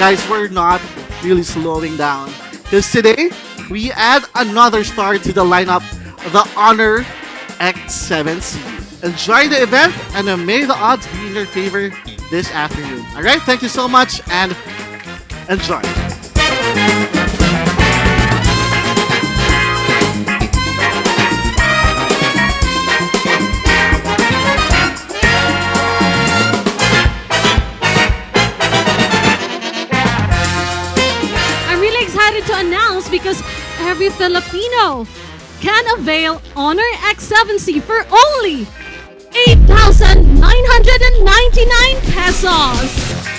guys, we're not really slowing down. Because today, we add another star to the lineup, the HONOR X7c. Enjoy the event and may the odds be in your favor this afternoon. Alright, thank you so much and enjoy. I'm really excited to announce because every Filipino can avail HONOR X7c for only 8,999 pesos.